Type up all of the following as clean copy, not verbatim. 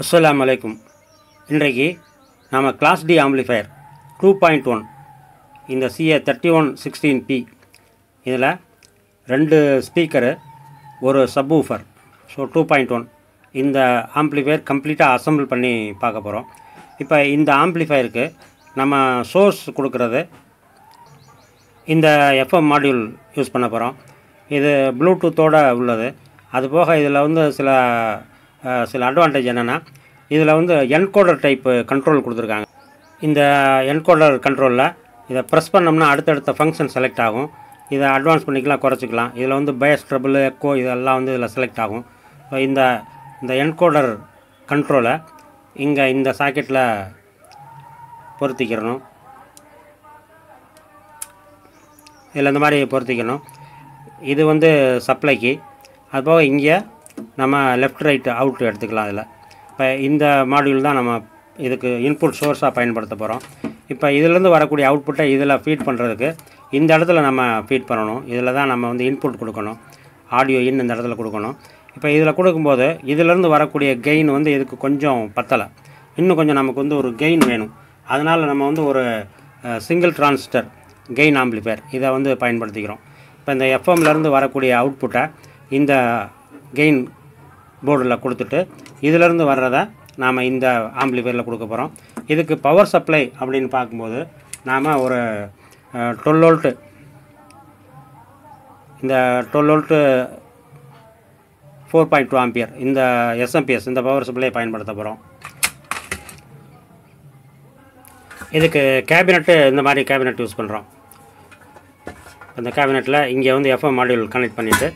அஸ்ஸலாமு அலைக்கும். இன்றைக்கு நாம் கிளாஸ் டி ஆம்பிளிஃபயர் 2.1 இந்த CA3116P இதில் 2 ஸ்பீக்கரு ஒரு சப்வூஃபர். ஸோ 2.1 இந்த ஆம்பிளிஃபயர் கம்ப்ளீட்டாக அசம்பிள் பண்ணி பார்க்க போகிறோம். இப்போ இந்த ஆம்பிளிஃபயருக்கு நம்ம சோர்ஸ் கொடுக்குறது இந்த எஃப்எம் மாடியூல் யூஸ் பண்ண போகிறோம். இது ப்ளூடூத்தோடு உள்ளது. அதுபோக இதில் வந்து சில அட்வான்டேஜ் என்னென்னா, இதில் வந்து என்கோடர் டைப்பு கண்ட்ரோல் கொடுத்துருக்காங்க. இந்த என்கோடர் கண்ட்ரோலில் இதை ப்ரெஸ் பண்ணோம்னா அடுத்தடுத்த ஃபங்க்ஷன் செலக்ட் ஆகும். இதை அட்வான்ஸ் பண்ணிக்கலாம், குறைச்சிக்கலாம். இதில் வந்து பயஸ், ட்ரபிள், எக்கோ இதெல்லாம் வந்து இதில் செலக்ட் ஆகும். ஸோ இந்த என்கோடர் கண்ட்ரோலை இங்கே இந்த சாக்கெட்டில் பொருத்திக்கிறணும். இதில் இந்த மாதிரி பொருத்திக்கணும். இது வந்து சப்ளைக்கு. அதுபோக இங்கே நம்ம லெஃப்ட் ரைட் அவுட் எடுத்துக்கலாம். இதில் இப்போ இந்த மாடியூல் தான் நம்ம இதுக்கு இன்புட் சோர்ஸாக பயன்படுத்த போகிறோம். இப்போ இதிலேருந்து வரக்கூடிய அவுட்புட்டை இதில் ஃபீட் பண்ணுறதுக்கு இந்த இடத்துல நம்ம ஃபீட் பண்ணணும். இதில் தான் நம்ம வந்து இன்புட் கொடுக்கணும். ஆடியோ இந்த இடத்துல கொடுக்கணும். இப்போ இதில் கொடுக்கும்போது இதிலேருந்து வரக்கூடிய கெயின் வந்து இதுக்கு கொஞ்சம் பத்தலை. இன்னும் கொஞ்சம் நமக்கு வந்து ஒரு கெயின் வேணும். அதனால் நம்ம வந்து ஒரு சிங்கிள் டிரான்சிஸ்டர் கெயின் ஆம்பிளிஃபயர் இதை வந்து பயன்படுத்திக்கிறோம். இப்போ இந்த எஃப்எம்லேருந்து வரக்கூடிய அவுட்புட்டை இந்த கெயின் போர்டில் கொடுத்துட்டு இதிலேருந்து வர்றதை நாம் இந்த ஆம்பிளிஃபயரில் கொடுக்க போகிறோம். இதுக்கு பவர் சப்ளை அப்படின்னு பார்க்கும்போது நாம் ஒரு 12 வோல்ட்டு, இந்த 12 வோல்ட்டு 4.2 ஆம்பியர் இந்த எஸ்எம்பிஎஸ் இந்த பவர் சப்ளையை பயன்படுத்த போகிறோம். இதுக்கு கேபினெட்டு இந்த மாதிரி கேபினெட் யூஸ் பண்ணுறோம். இந்த கேபினெட்டில் இங்கே வந்து எஃப்எம் மாடியூல் கனெக்ட் பண்ணிவிட்டு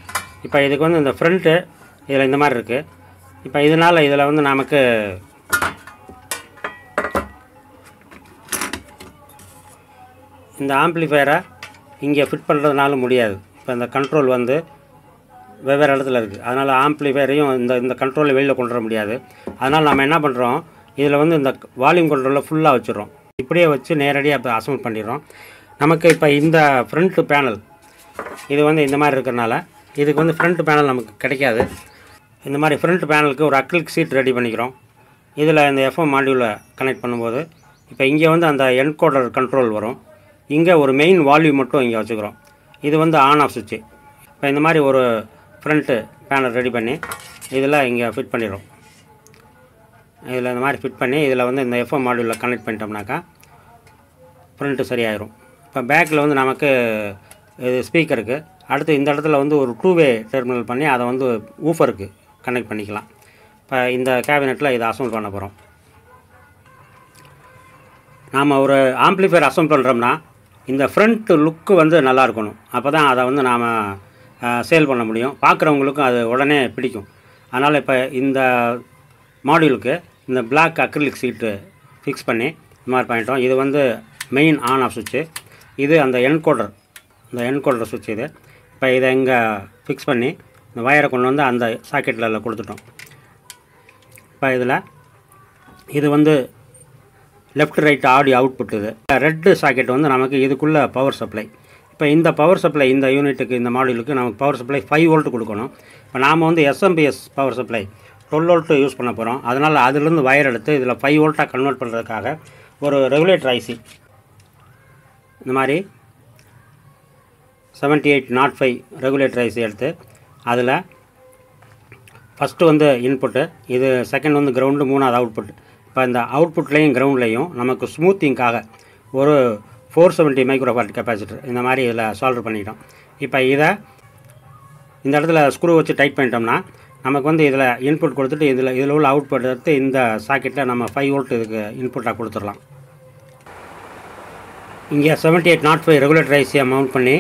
இப்போ இதுக்கு வந்து இந்த ஃப்ரண்ட்டு இதில் இந்த மாதிரி இருக்குது. இப்போ இதனால் இதில் வந்து நமக்கு இந்த ஆம்பிளிஃபயரை இங்கே ஃபிட் பண்ணுறதுனால முடியாது. இப்போ இந்த கண்ட்ரோல் வந்து வெவ்வேறு இடத்துல இருக்குது. அதனால் ஆம்பிளிஃபயரையும் இந்த கண்ட்ரோலை வெளியில் கொண்டு வர முடியாது. அதனால் நம்ம என்ன பண்ணுறோம், இதில் வந்து இந்த வால்யூம் கண்ட்ரோலில் ஃபுல்லாக வச்சுடுறோம். இப்படியே வச்சு நேரடியாக இப்போ அசம்பிள் பண்ணிடுறோம். நமக்கு இப்போ இந்த ஃப்ரண்ட் பேனல் இது வந்து இந்த மாதிரி இருக்கிறனால இதுக்கு வந்து ஃப்ரண்ட் பேனல் நமக்கு கிடைக்காது. இந்த மாதிரி ஃப்ரண்ட் பேனலுக்கு ஒரு அக்ரிலிக் சீட் ரெடி பண்ணிக்கிறோம். இதில் இந்த எஃப்எம் மாடியூலை கனெக்ட் பண்ணும்போது இப்போ இங்கே வந்து அந்த என்கோடர் கண்ட்ரோல் வரும். இங்கே ஒரு மெயின் வால்யூம் மட்டும் இங்கே வச்சுக்கிறோம். இது வந்து ஆன் ஆஃப் சுவிட்சு. இப்போ இந்த மாதிரி ஒரு ஃப்ரண்ட்டு பேனல் ரெடி பண்ணி இதில் இங்கே ஃபிட் பண்ணிடுறோம். இதில் இந்த மாதிரி ஃபிட் பண்ணி இதில் வந்து இந்த எஃப்எம் மாடியூலில் கனெக்ட் பண்ணிட்டோம்னாக்கா ஃப்ரண்ட்டு சரியாயிரும். இப்போ பேக்கில் வந்து நமக்கு இது ஸ்பீக்கருக்கு அடுத்து இந்த இடத்துல வந்து ஒரு 2-வே டெர்மினல் பண்ணி அதை வந்து ஊஃபருக்கு கனெக்ட் பண்ணிக்கலாம். இப்போ இந்த கேபினெட்டில் இதை அசம்பிள் பண்ண போகிறோம். நாம் ஒரு ஆம்பிளிஃபயர் அசம்பிள் பண்ணுறோம்னா இந்த ஃப்ரண்ட் லுக்கு வந்து நல்லா இருக்கணும். அப்போ தான் அதை வந்து நாம் சேல் பண்ண முடியும். பார்க்குறவங்களுக்கும் அது உடனே பிடிக்கும். அதனால் இப்போ இந்த மாடியூலுக்கு இந்த பிளாக் அக்ரிலிக் சீட்டு ஃபிக்ஸ் பண்ணி இந்த மாதிரி பண்ணிட்டோம். இது வந்து மெயின் ஆன் ஆஃப் சுவிட்சு. இது அந்த என்கோடர் சுவிட்ச். இது இப்போ இதை இங்கே ஃபிக்ஸ் பண்ணி இந்த வயரை கொண்டு வந்து அந்த சாக்கெட்டில் கொடுத்துட்டோம். இப்போ இது வந்து லெஃப்ட் ரைட் ஆடியோ அவுட்புட். இது ரெட்டு சாக்கெட் வந்து நமக்கு இதுக்குள்ளே பவர் சப்ளை. இப்போ இந்த பவர் சப்ளை இந்த யூனிட்டுக்கு இந்த மாடியூலுக்கு நமக்கு பவர் சப்ளை 5 வோல்ட் கொடுக்கணும். இப்போ நாம் வந்து SMPS power supply 12 volt use பண்ண போகிறோம். அதனால் அதிலிருந்து வயர் எடுத்து இதில் 5 வோல்ட்டாக கன்வெர்ட் பண்ணுறதுக்காக ஒரு ரெகுலேட்டர் ஐசி இந்த மாதிரி 7805 ரெகுலேட்டர் ஐசி எடுத்து அதில் ஃபஸ்ட்டு வந்து இன்புட்டு, இது செகண்ட் வந்து கிரவுண்டு, மூணாவது அவுட்புட். இப்போ இந்த அவுட்புட்லேயும் கிரவுண்ட்லேயும் நமக்கு ஸ்மூத்திங்காக ஒரு 470 மைக்ரோஃபாரட் கெப்பாசிட்டர் இந்த மாதிரி இதில் சால்டர் பண்ணிட்டோம். இப்போ இதை இந்த இடத்துல ஸ்க்ரூ வச்சு டைட் பண்ணிட்டோம்னா நமக்கு வந்து இதில் இன்புட் கொடுத்துட்டு இதில் உள்ள அவுட்புட் எடுத்து இந்த சாக்கெட்டில் நம்ம 5 வோல்ட் இதுக்கு இன்புட்டாக கொடுத்துடலாம். இங்கே 7805 ரெகுலேட்டர் ஐசியை மவுண்ட் பண்ணி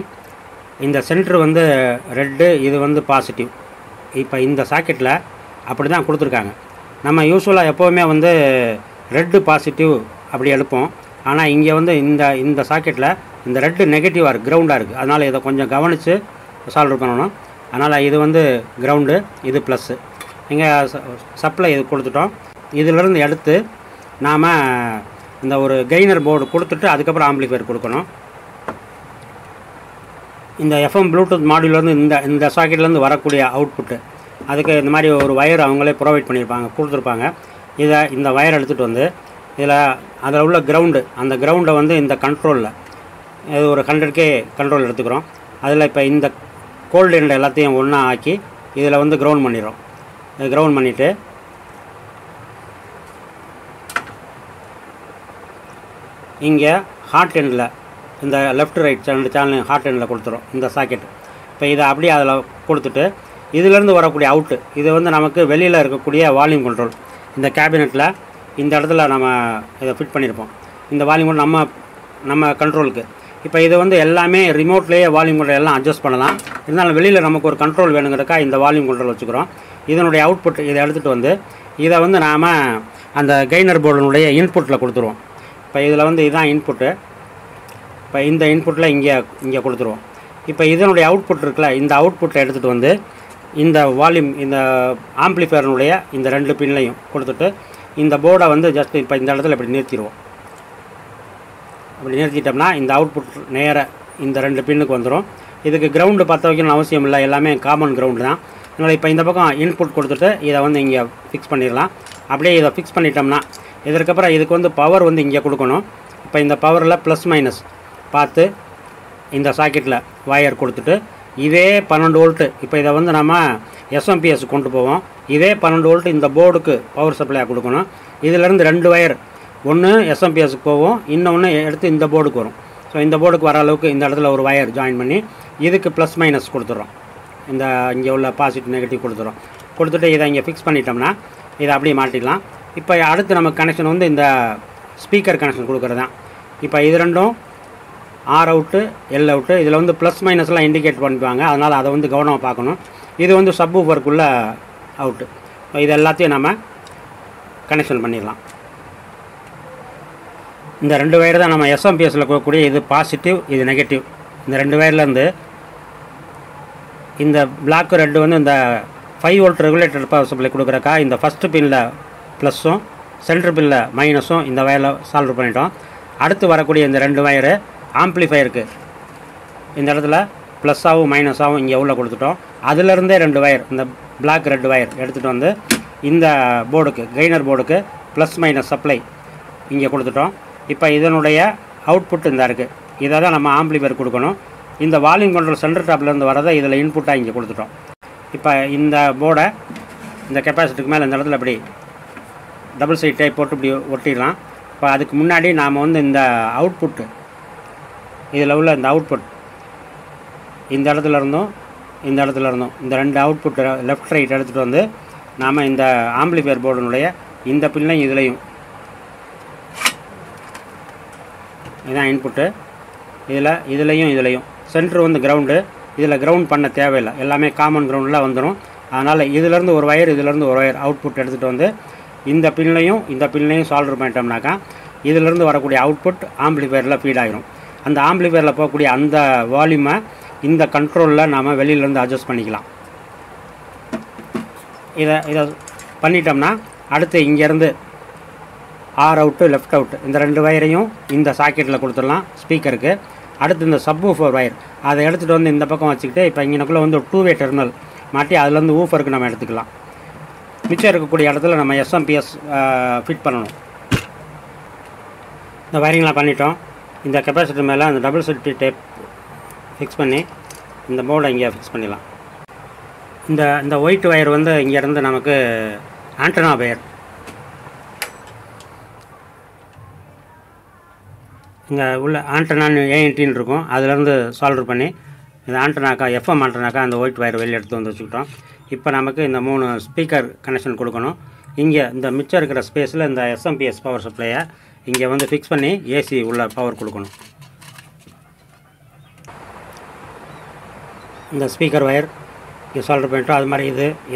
இந்த சென்டர் வந்து ரெட்டு, இது வந்து பாசிட்டிவ். இப்போ இந்த சாக்கெட்டில் அப்படி தான் கொடுத்துருக்காங்க. நம்ம யூஸ்வலாக எப்போவுமே வந்து ரெட்டு பாசிட்டிவ் அப்படி எடுப்போம். ஆனால் இங்கே வந்து இந்த சாக்கெட்டில் இந்த ரெட்டு நெகட்டிவாக இருக்குது, கிரவுண்டாக இருக்குது. அதனால் இதை கொஞ்சம் கவனித்து சால்வ் பண்ணணும். அதனால் இது வந்து கிரவுண்டு, இது ப்ளஸ்ஸு. இங்கே சப்ளை இது கொடுத்துட்டோம். இதிலேருந்து எடுத்து நாம் இந்த ஒரு கெய்னர் போர்டு கொடுத்துட்டு அதுக்கப்புறம் ஆம்பிளிஃபயர் கொடுக்கணும். இந்த எஃப்எம் ப்ளூடூத் மாடியூலேருந்து இந்த சாக்கெட்லேருந்து வரக்கூடிய அவுட்புட்டு அதுக்கு இந்த மாதிரி ஒரு வயர் அவங்களே ப்ரொவைட் பண்ணியிருப்பாங்க, கொடுத்துருப்பாங்க. இதை இந்த வயர் எடுத்துகிட்டு வந்து இதில் அதில் உள்ள கிரவுண்டு, அந்த கிரவுண்டை வந்து இந்த கண்ட்ரோலில் இது ஒரு 100K கண்ட்ரோல் எடுத்துக்கிறோம். அதில் இப்போ இந்த கோல்டு எண்ட் எல்லாத்தையும் ஒன்றா ஆக்கி இதில் வந்து கிரவுண்ட் பண்ணிடுறோம். கிரவுண்ட் பண்ணிவிட்டு இங்கே ஹாட் எண்டில் இந்த லெஃப்ட் ரைட் ரெண்டு சேனல் ஹாட் எண்டில் கொடுத்துரும் இந்த சாக்கெட். இப்போ இதை அப்படியே அதில் கொடுத்துட்டு இதிலேருந்து வரக்கூடிய அவுட்டு, இது வந்து நமக்கு வெளியில் இருக்கக்கூடிய வால்யூம் கண்ட்ரோல். இந்த கேபினெட்டில் இந்த இடத்துல நம்ம இதை ஃபிட் பண்ணியிருப்போம். இந்த வால்யூம் கண்ட்ரோல் நம்ம கண்ட்ரோலுக்கு. இப்போ இது வந்து எல்லாமே ரிமோட்லேயே வால்யூம் கண்ட்ரோல் எல்லாம் அட்ஜஸ்ட் பண்ணலாம். இருந்தாலும் வெளியில் நமக்கு ஒரு கண்ட்ரோல் வேணுங்கிறக்கா இந்த வால்யூம் கண்ட்ரோல் வச்சுக்கிறோம். இதனுடைய அவுட்புட் இதை எடுத்துகிட்டு வந்து இதை வந்து நாம் அந்த கெய்னர் போர்டினுடைய இன்புட்டில் கொடுத்துருவோம். இப்போ இதில் வந்து இதுதான் இன்புட்டு. இப்போ இந்த இன்புட்டில் இங்கே கொடுத்துருவோம். இப்போ இதனுடைய அவுட்புட் இருக்குல்ல, இந்த அவுட்புட்டை எடுத்துகிட்டு வந்து இந்த வால்யூம் இந்த ஆம்ப்ளிஃபையர்னுடைய இந்த 2 பின்லையும் கொடுத்துட்டு இந்த போர்டை வந்து ஜஸ்ட் இப்போ இந்த இடத்துல இப்படி நிறுத்திடுவோம். அப்படி நிறுத்திட்டோம்னா இந்த அவுட்புட் நேராக இந்த 2 பின்னுக்கு வந்துடும். இதுக்கு கிரவுண்டு பற்ற வைக்கணும்னு அவசியம் இல்லை, எல்லாமே காமன் கிரவுண்டு தான். அதனால் இப்போ இந்த பக்கம் இன்புட் கொடுத்துட்டு இதை வந்து இங்கே ஃபிக்ஸ் பண்ணிடலாம். அப்படியே இதை ஃபிக்ஸ் பண்ணிட்டோம்னா இதற்கப்புறம் இதுக்கு வந்து பவர் வந்து இங்கே கொடுக்கணும். இப்போ இந்த பவரில் ப்ளஸ் மைனஸ் பார்த்து இந்த சாக்கெட்டில் வயர் கொடுத்துட்டு இதே 12 வோல்ட்டு, இப்போ இதை வந்து நம்ம SMPS கொண்டு போவோம். இதே 12 வோல்ட்டு இந்த போர்டுக்கு பவர் சப்ளையாக கொடுக்கணும். இதிலேருந்து 2 வயர், ஒன்று SMPSக்கு போவோம், இன்னொன்று எடுத்து இந்த போர்டுக்கு வரும். ஸோ இந்த போர்டுக்கு வர அளவுக்கு இந்த இடத்துல ஒரு வயர் ஜாயின் பண்ணி இதுக்கு ப்ளஸ் மைனஸ் கொடுத்துட்றோம். இந்த இங்கே உள்ள பாசிட்டிவ் நெகட்டிவ் கொடுத்துட்டு இதை இங்கே ஃபிக்ஸ் பண்ணிட்டோம்னா இதை அப்படியே மாட்டிக்கலாம். இப்போ அடுத்து நமக்கு கனெக்ஷன் வந்து இந்த ஸ்பீக்கர் கனெக்ஷன் கொடுக்குறது தான். இப்போ இது ரெண்டும் ஆர் அவுட்டு எல் அவுட்டு. இதில் வந்து ப்ளஸ் மைனஸ்லாம் இண்டிகேட் பண்ணிப்பாங்க, அதனால் அதை வந்து கவனமாக பார்க்கணும். இது வந்து சப் ஊஃபருக்குள்ள அவுட்டு. இது எல்லாத்தையும் நம்ம கனெக்ஷன் பண்ணிடலாம். இந்த 2 வயர் தான் நம்ம SMPSயில் கொடுக்கக்கூடிய, இது பாசிட்டிவ் இது நெகட்டிவ். இந்த 2 வயர்லேருந்து இந்த பிளாக் ரெட்டு வந்து இந்த 5 வோல்ட் ரெகுலேட்டர் பவர் சப்ளை கொடுக்குறக்கா இந்த ஃபஸ்ட்டு பின்னில் ப்ளஸ்ஸும் சென்டர் பின்னில் மைனஸும் இந்த வயரில் சால்வ் பண்ணிட்டோம். அடுத்து வரக்கூடிய இந்த 2 வயரு ஆம்ப்ளிஃபையருக்கு இந்த இடத்துல ப்ளஸ்ஸாகவும் மைனஸாகவும் இங்கே உள்ள கொடுத்துட்டோம். அதிலிருந்தே 2 வயர், இந்த பிளாக் ரெட் வயர் எடுத்துகிட்டு வந்து இந்த போர்டுக்கு கெய்னர் போர்டுக்கு ப்ளஸ் மைனஸ் சப்ளை இங்கே கொடுத்துட்டோம். இப்போ இதனுடைய அவுட்புட் இந்த இருக்குது, இதை தான் நம்ம ஆம்ப்ளிஃபையர் கொடுக்கணும். இந்த வால்யூம் கண்ட்ரோல் சென்டர் டாப்லேருந்து வரதை இதில் இன்புட்டாக இங்கே கொடுத்துட்டோம். இப்போ இந்த போர்டை இந்த கெப்பாசிட்டிக்கு மேலே இந்த இடத்துல இப்படி டபுள் சைட் டைப் போட்டு இப்படி ஒட்டிடலாம். இப்போ அதுக்கு முன்னாடி நாம் வந்து இந்த அவுட்புட்டு இதில் உள்ள இந்த அவுட்புட் இந்த இடத்துல இருந்தும் இந்த 2 அவுட்புட் லெஃப்ட் ரைட் எடுத்துகிட்டு வந்து நாம் இந்த ஆம்ப்ளிஃபையர் போர்டினுடைய இந்த பின்லையும் இதுலேயும் இதுதான் இன்புட்டு. இதுலேயும் சென்ட்ரு வந்து கிரவுண்டு. இதில் கிரவுண்ட் பண்ண தேவையில்லை, எல்லாமே காமன் கிரவுண்டில் வந்துடும். அதனால் இதிலேருந்து ஒரு வயர் இதிலேருந்து ஒரு வயர் அவுட்புட் எடுத்துகிட்டு வந்து இந்த பின்லையும் சால்வ் பண்ணிட்டோம்னாக்கா இதிலேருந்து வரக்கூடிய அவுட்புட் ஆம்ப்ளிஃபையரில் ஃபீட் ஆகிரும். அந்த ஆம்ப்ளிஃபையரில் போகக்கூடிய அந்த வால்யூமை இந்த கண்ட்ரோலில் நாம் வெளியிலேருந்து அட்ஜஸ்ட் பண்ணிக்கலாம். இதை பண்ணிட்டோம்னா அடுத்து இங்கேருந்து ஆர் அவுட்டு லெஃப்ட் அவுட்டு இந்த 2 வயரையும் இந்த சாக்கெட்டில் கொடுத்துடலாம் ஸ்பீக்கருக்கு. அடுத்து இந்த சப் ஊஃபர் வயர் அதை எடுத்துகிட்டு வந்து இந்த பக்கம் வச்சுக்கிட்டு இப்போ இங்கனக்குள்ளே வந்து ஒரு 2-வே டெர்மினல் மாட்டி அதுலேருந்து ஊஃபருக்கு நம்ம எடுத்துக்கலாம். மிச்சம் இருக்கக்கூடிய இடத்துல நம்ம SMPS ஃபிட் பண்ணணும். இந்த வயரிங்லாம் பண்ணிட்டோம். இந்த கெப்பாசிட்டர் மேலே அந்த டபுள் சைட் டேப் ஃபிக்ஸ் பண்ணி இந்த போர்டை இங்கே ஃபிக்ஸ் பண்ணிடலாம். இந்த ஒயிட் வயர் வந்து இங்கேருந்து நமக்கு ஆண்டனா வயர். இங்கே உள்ள ஆண்டனான்னு ஏஎன்டின்னு இருக்கும், அதிலேருந்து சால்வ் பண்ணி இந்த ஆண்டனாக்கா FM ஆண்டனாக்கா அந்த ஒயிட் வயர் வெளியே எடுத்து வந்து வச்சுக்கிட்டோம். இப்போ நமக்கு இந்த 3 ஸ்பீக்கர் கனெக்ஷன் கொடுக்கணும். இங்கே இந்த மிச்சம் இருக்கிற ஸ்பேஸில் இந்த SMPS பவர் சப்ளையை இங்கே வந்து ஃபிக்ஸ் பண்ணி ஏசி உள்ள பவர் கொடுக்கணும். இந்த ஸ்பீக்கர் வயர் இங்கே சால்வ் பண்ணிட்டோம். அது மாதிரி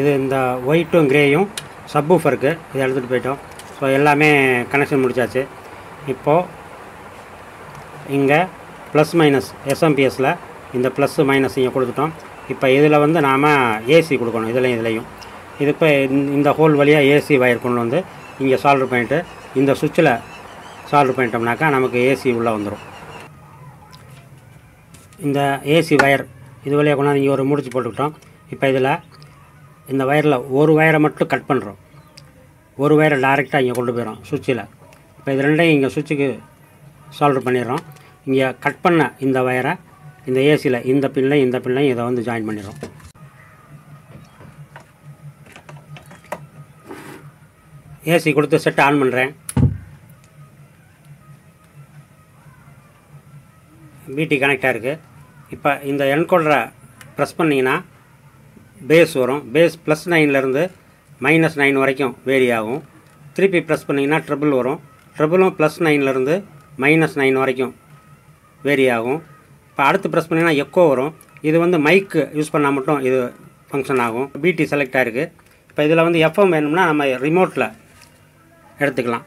இது இந்த ஒயிட்டும் கிரேயும் சப் ஊஃபருக்கு இதை எடுத்துகிட்டு போயிட்டோம். ஸோ எல்லாமே கனெக்ஷன் முடிச்சாச்சு. இப்போது இங்கே ப்ளஸ் மைனஸ் SMPSயில் இந்த ப்ளஸ்ஸு மைனஸ் இங்கே கொடுத்துட்டோம். இப்போ இதில் வந்து நாம் ஏசி கொடுக்கணும். இதுலேயும் இது இப்போ இந்த ஹோல் வழியாக ஏசி வயர் கொண்டு வந்து இங்கே சால்வ் பண்ணிவிட்டு இந்த சுவிட்சில் சால்வ் பண்ணிட்டோம்னாக்கா நமக்கு ஏசி உள்ளே வந்துடும். இந்த ஏசி வயர் இது வழியாக கொண்டாந்து இங்கே ஒரு முடிச்சு போட்டுக்கிட்டோம். இப்போ இதில் இந்த வயரில் ஒரு வயரை மட்டும் கட் பண்ணுறோம். ஒரு வயரை டைரெக்டாக இங்கே கொண்டு போயிடும் சுவிட்சில். இப்போ இது ரெண்டையும் இங்கே சுவிட்சுக்கு சால்டர் பண்ணிடுறோம். இங்கே கட் பண்ண இந்த வயரை இந்த ஏசியில் இந்த பின்லையும் இதை வந்து ஜாயின் பண்ணிடுறோம். ஏசி கொடுத்து செட் ஆன் பண்ணுறேன். பிடி கனெக்ட் ஆகிருக்கு. இப்போ இந்த என்கோடரை ப்ரெஸ் பண்ணிங்கன்னா பேஸ் வரும். பேஸ் +9லேருந்து -9 வரைக்கும் வேரி ஆகும். திருப்பி ப்ரெஸ் பண்ணிங்கன்னா ட்ரிபிள் வரும். ட்ரிபிளும் +9லேருந்து -9 வரைக்கும் வேரி ஆகும். இப்போ அடுத்து ப்ரெஸ் பண்ணிங்கன்னா எக்கோ வரும். இது வந்து மைக்கு யூஸ் பண்ணால் மட்டும் இது ஃபங்க்ஷன் ஆகும். பிடி செலக்ட் ஆகிருக்கு. இப்போ இதில் வந்து எஃப்எம் வேணும்னா நம்ம ரிமோட்டில் எடுத்துக்கலாம்.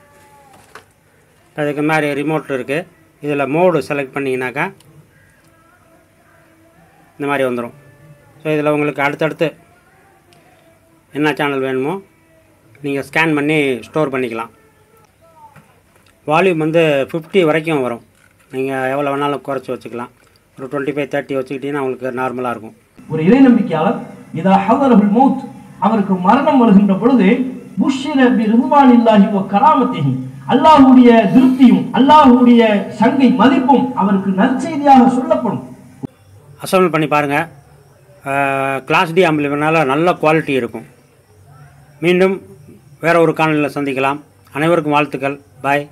அதுக்கு மாதிரி ரிமோட் இருக்குது. இதில் மோடு செலக்ட் பண்ணிங்கனாக்கா இந்த மாதிரி வந்துடும். ஸோ இதில் உங்களுக்கு அடுத்தடுத்து என்ன சேனல் வேணுமோ நீங்கள் ஸ்கேன் பண்ணி ஸ்டோர் பண்ணிக்கலாம். வால்யூம் வந்து 50 வரைக்கும் வரும். நீங்கள் எவ்வளோ வேணாலும் குறைச்சி வச்சுக்கலாம். ஒரு 25-30 வச்சுக்கிட்டிங்கன்னா உங்களுக்கு நார்மலாக இருக்கும். ஒரு இறை நம்பிக்கையாளர் இதா ஹதரஹுல் மௌத், அவருக்கு மரணம் வருகின்ற பொழுது புஷ்ஷிர பி ரிதுவானில்லாஹி வ கராமத்திஹி, அல்லாஹ்வுடைய திருப்தியும் அல்லாஹ்வுடைய சங்கை மதிப்பும் அவருக்கு நற்செய்தியாக சொல்லப்படும். அசம்பிள் பண்ணி பாருங்கள். கிளாஸ் டி ஆம்பிளிஃபையர்னால நல்ல குவாலிட்டி இருக்கும். மீண்டும் வேறு ஒரு காணொளியில் சந்திக்கலாம். அனைவருக்கும் வாழ்த்துக்கள். பாய்.